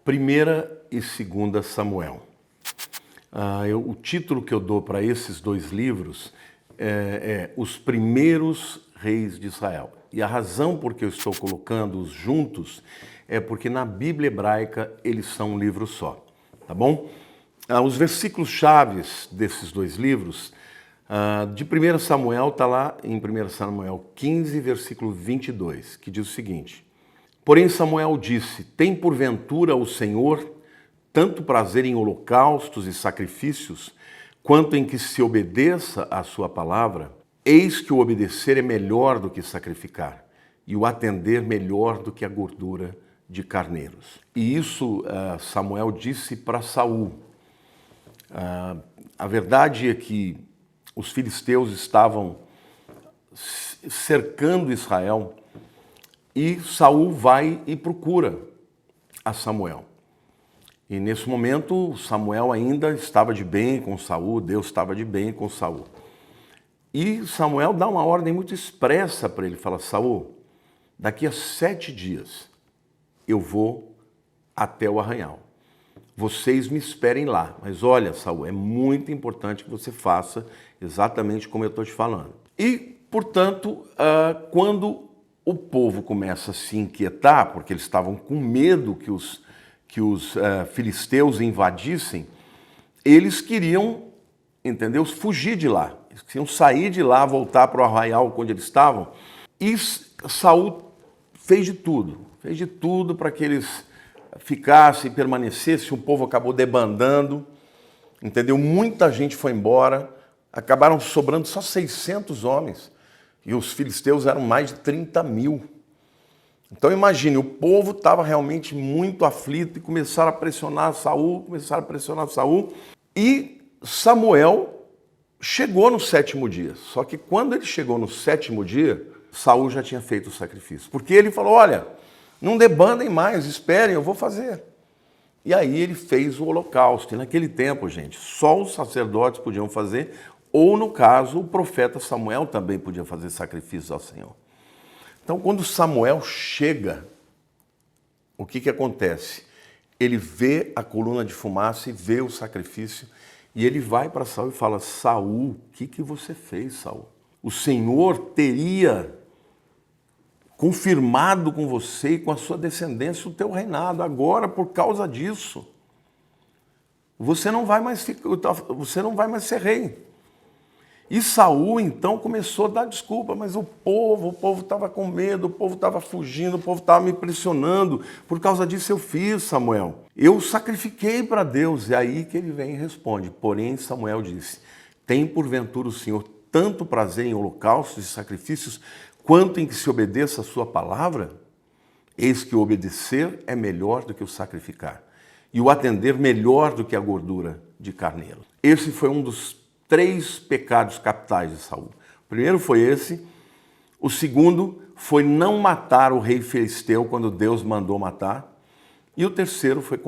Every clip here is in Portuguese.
Primeira e Segunda Samuel. O título que eu dou para esses dois livros é Os Primeiros Reis de Israel. E a razão por que eu estou colocando-os juntos é porque na Bíblia hebraica eles são um livro só, tá bom? Os versículos chaves desses dois livros, de 1 Samuel, está lá em 1 Samuel 15, versículo 22, que diz o seguinte: Porém Samuel disse, tem porventura o Senhor tanto prazer em holocaustos e sacrifícios, quanto em que se obedeça à sua palavra? Eis que o obedecer é melhor do que sacrificar, e o atender melhor do que a gordura de carneiros. E isso Samuel disse para Saul. A verdade é que os filisteus estavam cercando Israel e Saul vai e procura a Samuel. E nesse momento Samuel ainda estava de bem com Saul, Deus estava de bem com Saul. E Samuel dá uma ordem muito expressa para ele, fala: Saul, daqui a 7 dias eu vou até o arraial. Vocês me esperem lá. Mas olha, Saul, é muito importante que você faça exatamente como eu estou te falando. E, portanto, quando o povo começa a se inquietar, porque eles estavam com medo que os filisteus invadissem, eles queriam, entendeu, fugir de lá. Eles queriam sair de lá, voltar para o arraial onde eles estavam. E Saul fez de tudo para que eles ficassem, permanecessem. O povo acabou debandando, entendeu? Muita gente foi embora, acabaram sobrando só 600 homens, e os filisteus eram mais de 30 mil. Então imagine, o povo estava realmente muito aflito e começaram a pressionar Saul, e Samuel chegou no 7º dia. Só que quando ele chegou no 7º dia, Saul já tinha feito o sacrifício. Porque ele falou: olha, não debandem mais, esperem, eu vou fazer. E aí ele fez o holocausto. E naquele tempo, gente, só os sacerdotes podiam fazer, ou no caso, o profeta Samuel também podia fazer sacrifícios ao Senhor. Então, quando Samuel chega, o que acontece? Ele vê a coluna de fumaça e vê o sacrifício, e ele vai para Saul e fala: Saul, o que você fez, Saul? O Senhor teria confirmado com você e com a sua descendência o teu reinado. Agora, por causa disso, você não vai mais ser rei. E Saul, então, começou a dar desculpa, mas o povo estava com medo, o povo estava fugindo, o povo estava me pressionando. Por causa disso eu fiz, Samuel. Eu sacrifiquei para Deus. E aí que ele vem e responde. Porém, Samuel disse: tem porventura o Senhor tanto prazer em holocaustos e sacrifícios, quanto em que se obedeça a sua palavra? Eis que o obedecer é melhor do que o sacrificar, e o atender melhor do que a gordura de carneiro. Esse foi um dos 3 pecados capitais de Saul. O primeiro foi esse. O segundo foi não matar o rei filisteu quando Deus mandou matar. E o terceiro foi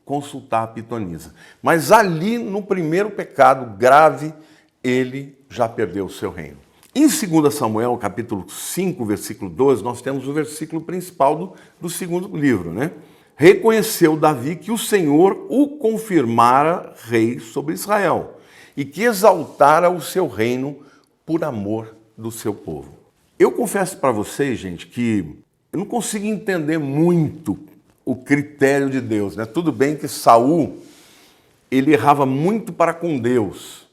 consultar a pitonisa. Mas ali, no primeiro pecado grave, ele já perdeu o seu reino. Em 2 Samuel, capítulo 5, versículo 12, nós temos o versículo principal do 2º livro, né? Reconheceu Davi que o Senhor o confirmara rei sobre Israel e que exaltara o seu reino por amor do seu povo. Eu confesso para vocês, gente, que eu não consigo entender muito o critério de Deus, né? Tudo bem que Saul, ele errava muito para com Deus,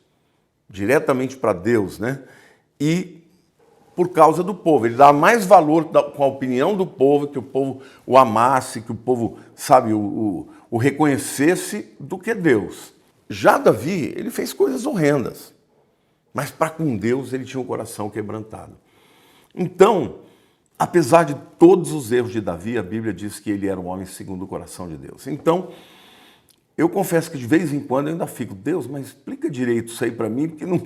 diretamente para Deus, né? E por causa do povo, ele dava mais valor com a opinião do povo, que o povo o amasse, que o povo, sabe, o reconhecesse, do que Deus. Já Davi, ele fez coisas horrendas, mas para com Deus ele tinha o coração quebrantado. Então, apesar de todos os erros de Davi, a Bíblia diz que ele era um homem segundo o coração de Deus. Então, eu confesso que de vez em quando eu ainda fico: Deus, mas explica direito isso aí para mim, porque não...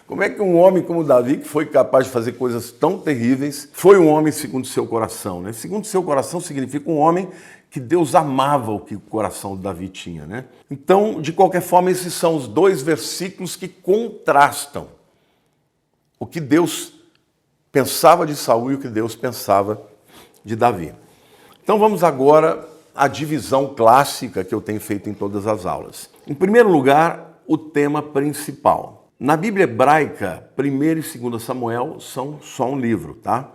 como é que um homem como Davi, que foi capaz de fazer coisas tão terríveis, foi um homem segundo o seu coração, né? Segundo o seu coração significa um homem que Deus amava o que o coração de Davi tinha, né? Então, de qualquer forma, esses são os 2 versículos que contrastam o que Deus pensava de Saul e o que Deus pensava de Davi. Então vamos agora a divisão clássica que eu tenho feito em todas as aulas. Em primeiro lugar, o tema principal. Na Bíblia hebraica, 1º e 2º Samuel são só um livro, tá?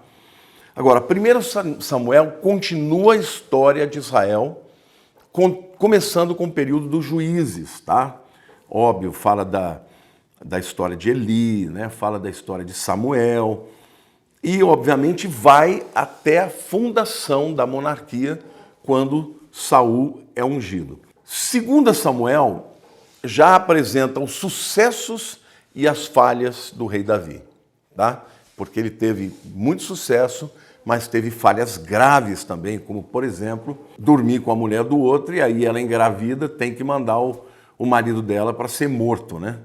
Agora, 1º Samuel continua a história de Israel, começando com o período dos juízes, tá? Óbvio, fala da história de Eli, né? Fala da história de Samuel e, obviamente, vai até a fundação da monarquia, quando Saul é ungido. 2º Samuel já apresenta os sucessos e as falhas do rei Davi, tá? Porque ele teve muito sucesso, mas teve falhas graves também, como, por exemplo, dormir com a mulher do outro e aí ela engravida, tem que mandar o marido dela para ser morto, né?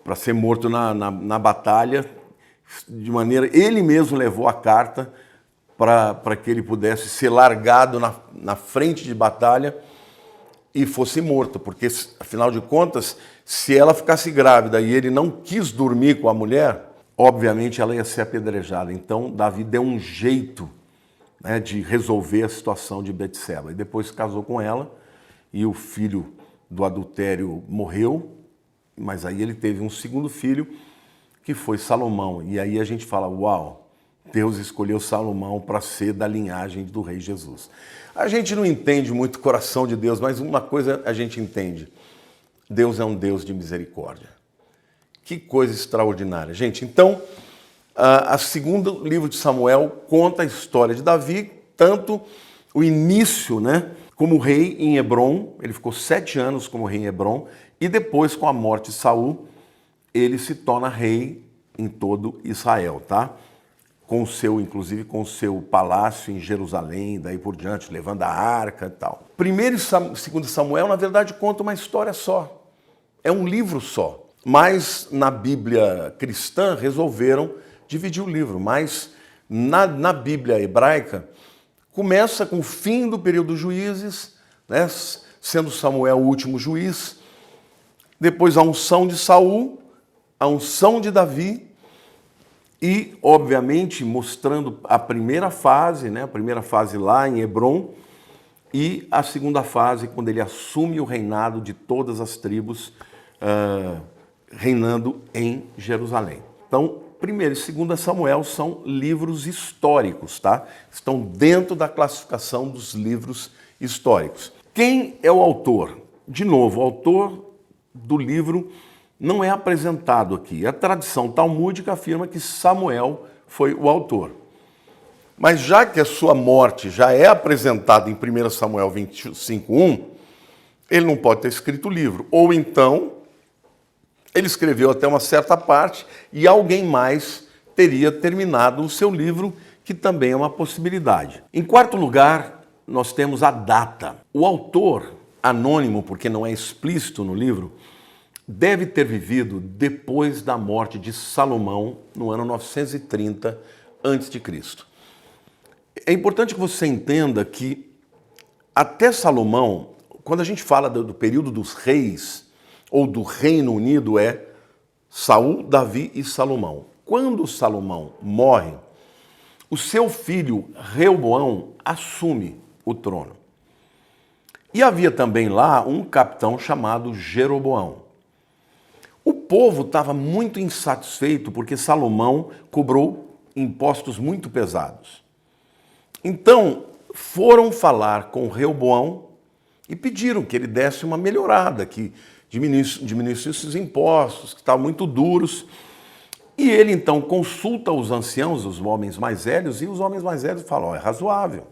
Para ser morto na batalha, de maneira... Ele mesmo levou a carta para que ele pudesse ser largado na frente de batalha e fosse morto, porque, afinal de contas, se ela ficasse grávida e ele não quis dormir com a mulher, obviamente ela ia ser apedrejada. Então, Davi deu um jeito, né, de resolver a situação de Betseba. E depois se casou com ela e o filho do adultério morreu, mas aí ele teve um 2º filho, que foi Salomão. E aí a gente fala, uau, Deus escolheu Salomão para ser da linhagem do rei Jesus. A gente não entende muito o coração de Deus, mas uma coisa a gente entende. Deus é um Deus de misericórdia. Que coisa extraordinária. Gente, então, o 2º livro de Samuel conta a história de Davi, tanto o início, né, como rei em Hebrom, ele ficou 7 anos como rei em Hebrom, e depois, com a morte de Saul, ele se torna rei em todo Israel, tá? Inclusive com o seu palácio em Jerusalém, daí por diante, levando a arca e tal. 1º e 2º Samuel, na verdade, conta uma história só. É um livro só. Mas na Bíblia cristã resolveram dividir o livro. Mas na Bíblia hebraica, começa com o fim do período dos juízes, né? Sendo Samuel o último juiz. Depois a unção de Saul, a unção de Davi, e, obviamente, mostrando a primeira fase, né? A primeira fase lá em Hebrom, e a segunda fase, quando ele assume o reinado de todas as tribos, reinando em Jerusalém. Então, 1º e 2º Samuel são livros históricos, tá? Estão dentro da classificação dos livros históricos. Quem é o autor? De novo, o autor do livro não é apresentado aqui. A tradição talmúdica afirma que Samuel foi o autor. Mas já que a sua morte já é apresentada em 1 Samuel 25:1, ele não pode ter escrito o livro. Ou então, ele escreveu até uma certa parte e alguém mais teria terminado o seu livro, que também é uma possibilidade. Em quarto lugar, nós temos a data. O autor, anônimo, porque não é explícito no livro, deve ter vivido depois da morte de Salomão, no ano 930 a.C. É importante que você entenda que até Salomão, quando a gente fala do período dos reis, ou do Reino Unido, é Saul, Davi e Salomão. Quando Salomão morre, o seu filho Reoboão assume o trono. E havia também lá um capitão chamado Jeroboão. O povo estava muito insatisfeito porque Salomão cobrou impostos muito pesados. Então, foram falar com Reoboão e pediram que ele desse uma melhorada, que diminuísse os impostos, que estavam muito duros. E ele, então, consulta os anciãos, os homens mais velhos, e os homens mais velhos falam, é razoável,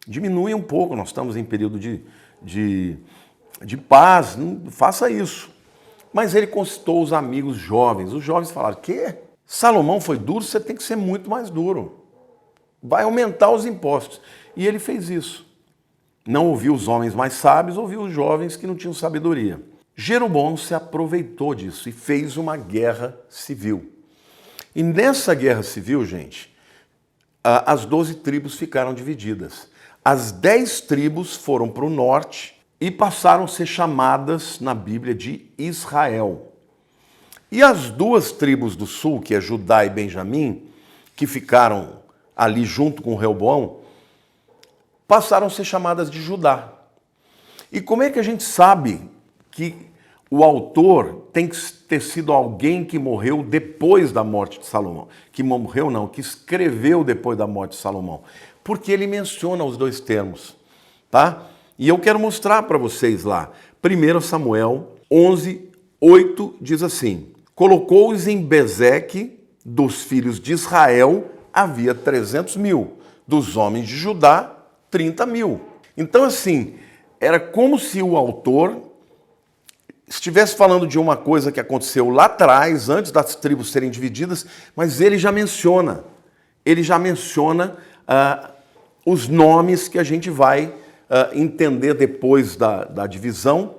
diminui um pouco, nós estamos em período de paz, não faça isso. Mas ele consultou os amigos jovens. Os jovens falaram, quê? Salomão foi duro, você tem que ser muito mais duro. Vai aumentar os impostos. E ele fez isso. Não ouviu os homens mais sábios, ouviu os jovens que não tinham sabedoria. Jeroboão se aproveitou disso e fez uma guerra civil. E nessa guerra civil, gente, as 12 tribos ficaram divididas. As 10 tribos foram para o norte e passaram a ser chamadas na Bíblia de Israel. E as 2 tribos do sul, que é Judá e Benjamim, que ficaram ali junto com Reoboão, passaram a ser chamadas de Judá. E como é que a gente sabe que o autor tem que ter sido alguém que morreu depois da morte de Salomão? Que morreu não, que escreveu depois da morte de Salomão. Porque ele menciona os dois termos, tá? E eu quero mostrar para vocês lá. 1 Samuel 11, 8 diz assim: colocou-os em Bezeque, dos filhos de Israel, havia 300 mil, dos homens de Judá, 30 mil. Então, assim, era como se o autor estivesse falando de uma coisa que aconteceu lá atrás, antes das tribos serem divididas, mas ele já menciona os nomes que a gente vai entender depois da divisão,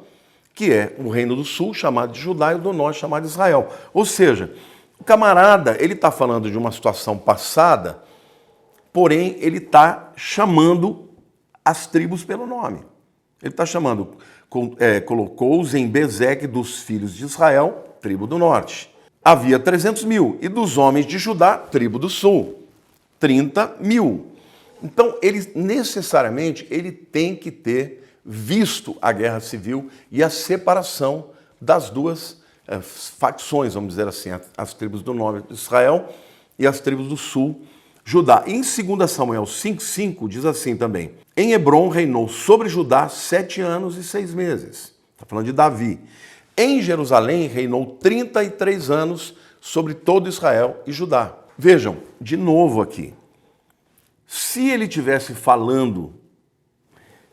que é o reino do sul, chamado de Judá, e o do norte, chamado de Israel. Ou seja, o camarada, ele está falando de uma situação passada, porém ele está chamando as tribos pelo nome. Ele está chamando, colocou-os em Bezeque dos filhos de Israel, tribo do norte. Havia 300 mil, e dos homens de Judá, tribo do sul, 30 mil. Então, ele necessariamente tem que ter visto a guerra civil e a separação das duas facções, vamos dizer assim, as tribos do norte de Israel e as tribos do sul, Judá. Em 2 Samuel 5,5 diz assim também: em Hebrom reinou sobre Judá 7 anos e 6 meses. Está falando de Davi. Em Jerusalém reinou 33 anos sobre todo Israel e Judá. Vejam, de novo aqui, se ele estivesse falando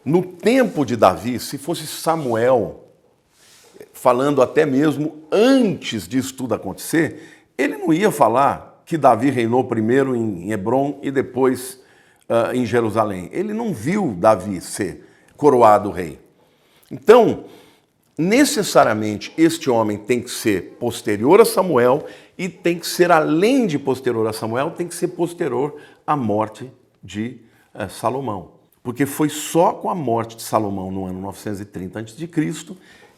no tempo de Davi, se fosse Samuel falando até mesmo antes disso tudo acontecer, ele não ia falar que Davi reinou primeiro em Hebrom e depois em Jerusalém. Ele não viu Davi ser coroado rei. Então, necessariamente, este homem tem que ser posterior a Samuel e tem que ser, além de posterior a Samuel, tem que ser posterior à morte de Salomão. Porque foi só com a morte de Salomão no ano 930 a.C.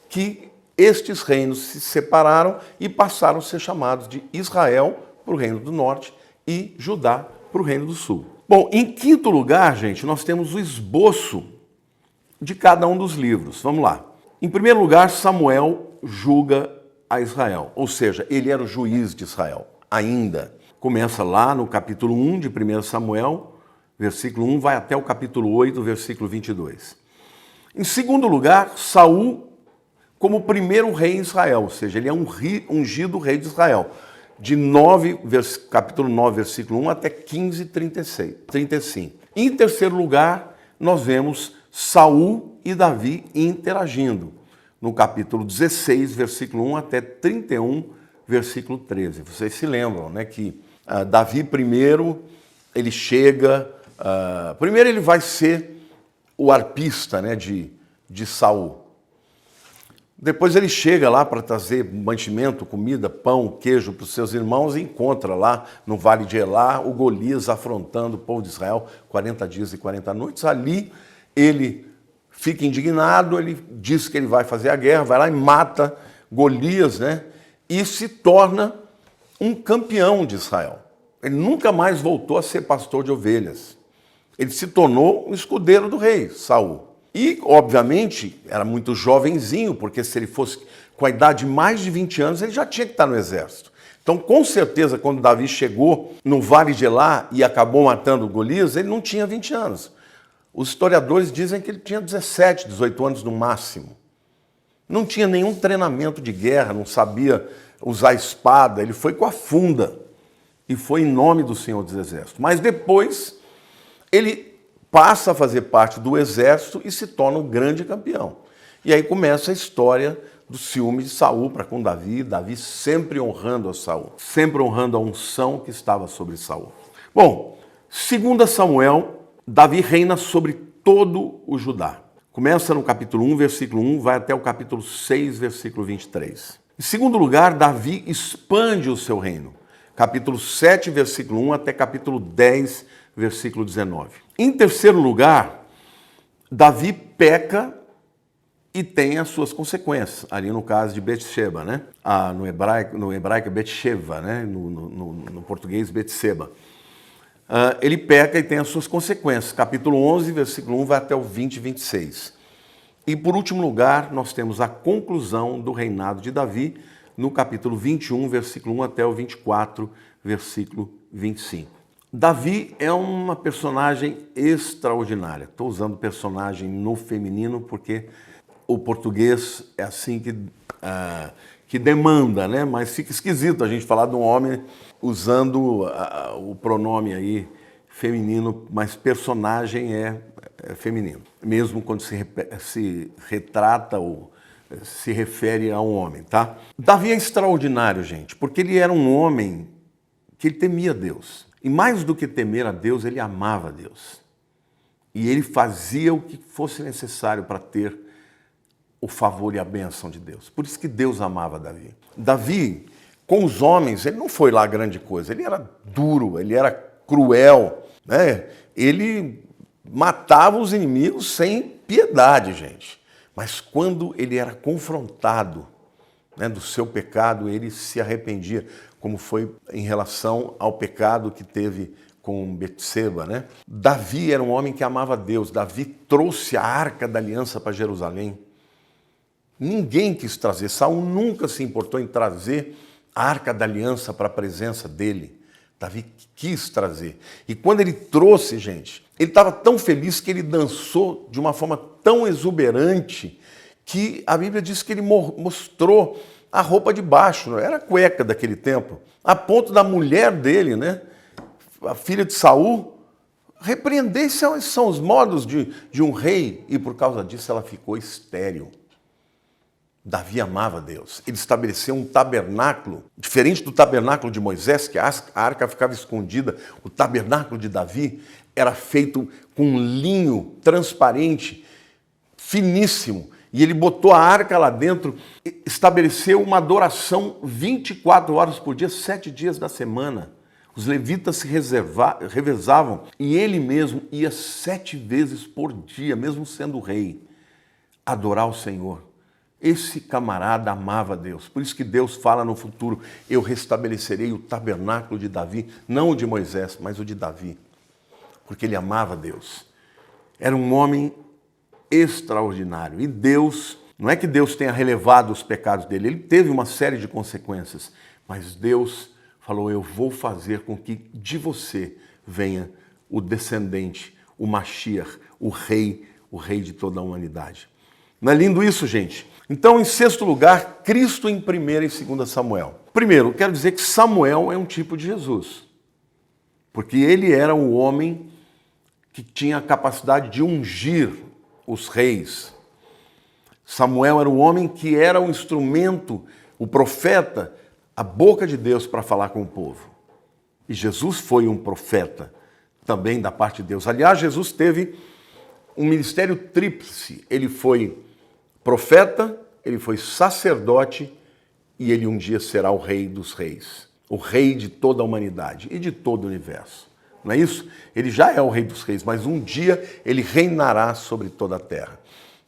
que estes reinos se separaram e passaram a ser chamados de Israel para o reino do norte e Judá para o reino do sul. Bom, em quinto lugar, gente, nós temos o esboço de cada um dos livros. Vamos lá. Em primeiro lugar, Samuel julga a Israel, ou seja, ele era o juiz de Israel ainda. Começa lá no capítulo 1 de 1 Samuel, versículo 1, vai até o capítulo 8, versículo 22. Em segundo lugar, Saul como primeiro rei em Israel, ou seja, ele é um ungido rei de Israel, de capítulo 9, versículo 1 até 15, 35. Em terceiro lugar, nós vemos Saul e Davi interagindo, no capítulo 16, versículo 1 até 31, versículo 13. Vocês se lembram, né, que Davi primeiro, ele chega, primeiro ele vai ser o arpista, né, de Saul. Depois ele chega lá para trazer mantimento, comida, pão, queijo para os seus irmãos e encontra lá no Vale de Elá o Golias afrontando o povo de Israel 40 dias e 40 noites. Ali ele fica indignado, ele diz que ele vai fazer a guerra, vai lá e mata Golias, né? E se torna um campeão de Israel. Ele nunca mais voltou a ser pastor de ovelhas. Ele se tornou um escudeiro do rei, Saul. E, obviamente, era muito jovenzinho, porque se ele fosse com a idade de mais de 20 anos, ele já tinha que estar no exército. Então, com certeza, quando Davi chegou no Vale de Elá e acabou matando Golias, ele não tinha 20 anos. Os historiadores dizem que ele tinha 17, 18 anos no máximo. Não tinha nenhum treinamento de guerra, não sabia usar espada, ele foi com a funda. E foi em nome do Senhor dos Exércitos. Mas depois, ele passa a fazer parte do exército e se torna um grande campeão. E aí começa a história do ciúme de Saul para com Davi, Davi sempre honrando a Saul, sempre honrando a unção que estava sobre Saul. Bom, 2 Samuel, Davi reina sobre todo o Judá. Começa no capítulo 1, versículo 1, vai até o capítulo 6, versículo 23. Em segundo lugar, Davi expande o seu reino. Capítulo 7, versículo 1 até capítulo 10, versículo 19. Em terceiro lugar, Davi peca e tem as suas consequências, ali no caso de Betseba, né? No hebraico é Betsheva, né? No português, Betseba. ele peca e tem as suas consequências. Capítulo 11, versículo 1 vai até o 20 e 26. E por último lugar, nós temos a conclusão do reinado de Davi, no capítulo 21, versículo 1 até o 24, versículo 25. Davi é uma personagem extraordinária. Estou usando personagem no feminino porque o português é assim que demanda, né? Mas fica esquisito a gente falar de um homem usando o pronome aí feminino, mas personagem é feminino, mesmo quando se retrata ou se refere a um homem, tá? Davi é extraordinário, gente, porque ele era um homem que ele temia Deus. E mais do que temer a Deus, ele amava a Deus. E ele fazia o que fosse necessário para ter o favor e a bênção de Deus. Por isso que Deus amava Davi. Davi, com os homens, ele não foi lá grande coisa. Ele era duro, ele era cruel, né? Ele matava os inimigos sem piedade, gente. Mas quando ele era confrontado, né, do seu pecado, ele se arrependia, como foi em relação ao pecado que teve com Betseba, né? Davi era um homem que amava Deus. Davi trouxe a Arca da Aliança para Jerusalém. Ninguém quis trazer. Saul nunca se importou em trazer a Arca da Aliança para a presença dele. Davi quis trazer. E quando ele trouxe, gente, ele estava tão feliz que ele dançou de uma forma tão exuberante que a Bíblia diz que ele mostrou a roupa de baixo, era a cueca daquele tempo, a ponto da mulher dele, né, a filha de Saul, repreender. São os modos de um rei, e por causa disso ela ficou estéril. Davi amava Deus. Ele estabeleceu um tabernáculo, diferente do tabernáculo de Moisés, que a arca ficava escondida. O tabernáculo de Davi era feito com linho transparente, finíssimo. E ele botou a arca lá dentro, estabeleceu uma adoração 24 horas por dia, 7 dias da semana. Os levitas se revezavam e ele mesmo ia 7 vezes por dia, mesmo sendo rei, adorar o Senhor. Esse camarada amava Deus. Por isso que Deus fala no futuro, eu restabelecerei o tabernáculo de Davi, não o de Moisés, mas o de Davi. Porque ele amava Deus. Era um homem extraordinário. E Deus, não é que Deus tenha relevado os pecados dele, ele teve uma série de consequências, mas Deus falou, eu vou fazer com que de você venha o descendente, o Mashiach, o rei de toda a humanidade. Não é lindo isso, gente? Então, em sexto lugar, Cristo em 1º e 2 Samuel. Primeiro, quero dizer que Samuel é um tipo de Jesus, porque ele era um homem que tinha a capacidade de ungir os reis. Samuel era um homem que era o instrumento, o profeta, a boca de Deus para falar com o povo. E Jesus foi um profeta também da parte de Deus. Aliás, Jesus teve um ministério tríplice. Ele foi profeta, ele foi sacerdote e ele um dia será o rei dos reis. O rei de toda a humanidade e de todo o universo. Não é isso? Ele já é o rei dos reis, mas um dia ele reinará sobre toda a terra.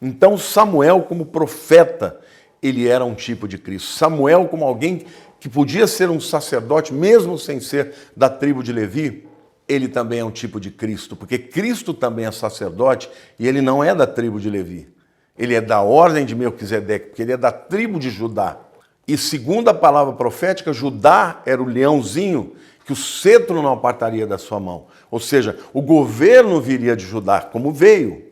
Então Samuel, como profeta, ele era um tipo de Cristo. Samuel, como alguém que podia ser um sacerdote, mesmo sem ser da tribo de Levi, ele também é um tipo de Cristo, porque Cristo também é sacerdote e ele não é da tribo de Levi. Ele é da ordem de Melquisedeque, porque ele é da tribo de Judá. E segundo a palavra profética, Judá era o leãozinho que o cetro não apartaria da sua mão. Ou seja, o governo viria de Judá, como veio,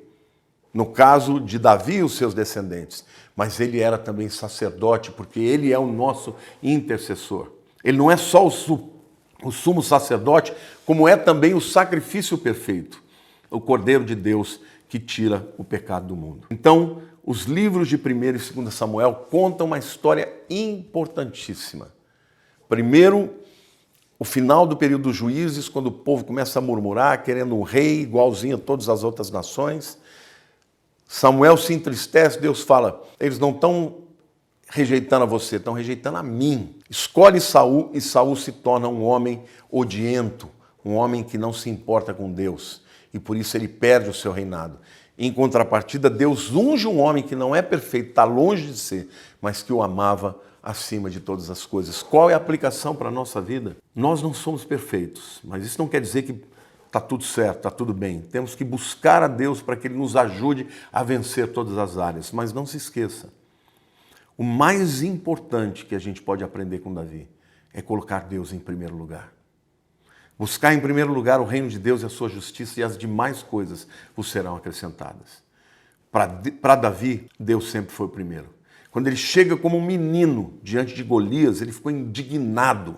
no caso de Davi e os seus descendentes. Mas ele era também sacerdote, porque ele é o nosso intercessor. Ele não é só o sumo sacerdote, como é também o sacrifício perfeito, o Cordeiro de Deus que tira o pecado do mundo. Então, os livros de 1º e 2 Samuel contam uma história importantíssima. Primeiro, o final do período dos juízes, quando o povo começa a murmurar, querendo um rei igualzinho a todas as outras nações. Samuel se entristece, Deus fala, eles não estão rejeitando a você, estão rejeitando a mim. Escolhe Saul e Saul se torna um homem odiento, um homem que não se importa com Deus. E por isso ele perde o seu reinado. Em contrapartida, Deus unge um homem que não é perfeito, está longe de ser, mas que o amava acima de todas as coisas. Qual é a aplicação para a nossa vida? Nós não somos perfeitos, mas isso não quer dizer que está tudo certo, está tudo bem. Temos que buscar a Deus para que Ele nos ajude a vencer todas as áreas. Mas não se esqueça, o mais importante que a gente pode aprender com Davi é colocar Deus em primeiro lugar. Buscar em primeiro lugar o reino de Deus e a sua justiça, e as demais coisas vos serão acrescentadas. Para Davi, Deus sempre foi o primeiro. Quando ele chega como um menino diante de Golias, ele ficou indignado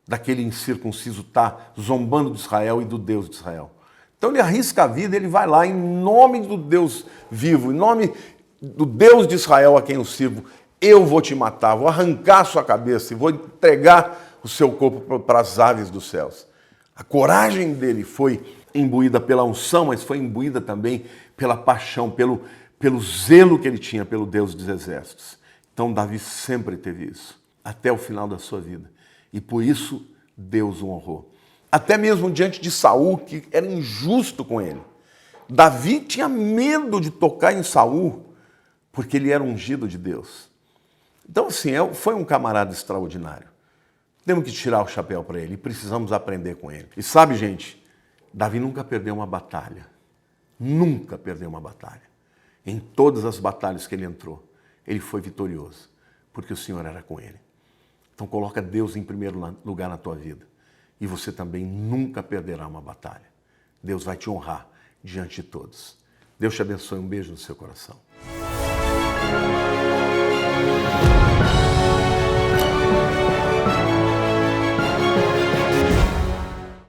daquele incircunciso estar zombando de Israel e do Deus de Israel. Então ele arrisca a vida, ele vai lá em nome do Deus vivo, em nome do Deus de Israel a quem eu sirvo, eu vou te matar, vou arrancar a sua cabeça e vou entregar o seu corpo para as aves dos céus. A coragem dele foi imbuída pela unção, mas foi imbuída também pela paixão, pelo zelo que ele tinha pelo Deus dos exércitos. Então Davi sempre teve isso, até o final da sua vida. E por isso Deus o honrou. Até mesmo diante de Saul, que era injusto com ele. Davi tinha medo de tocar em Saul, porque ele era ungido de Deus. Então, assim, foi um camarada extraordinário. Temos que tirar o chapéu para ele e precisamos aprender com ele. E sabe, gente, Davi nunca perdeu uma batalha. Nunca perdeu uma batalha. Em todas as batalhas que ele entrou, ele foi vitorioso, porque o Senhor era com ele. Então coloca Deus em primeiro lugar na tua vida. E você também nunca perderá uma batalha. Deus vai te honrar diante de todos. Deus te abençoe. Um beijo no seu coração.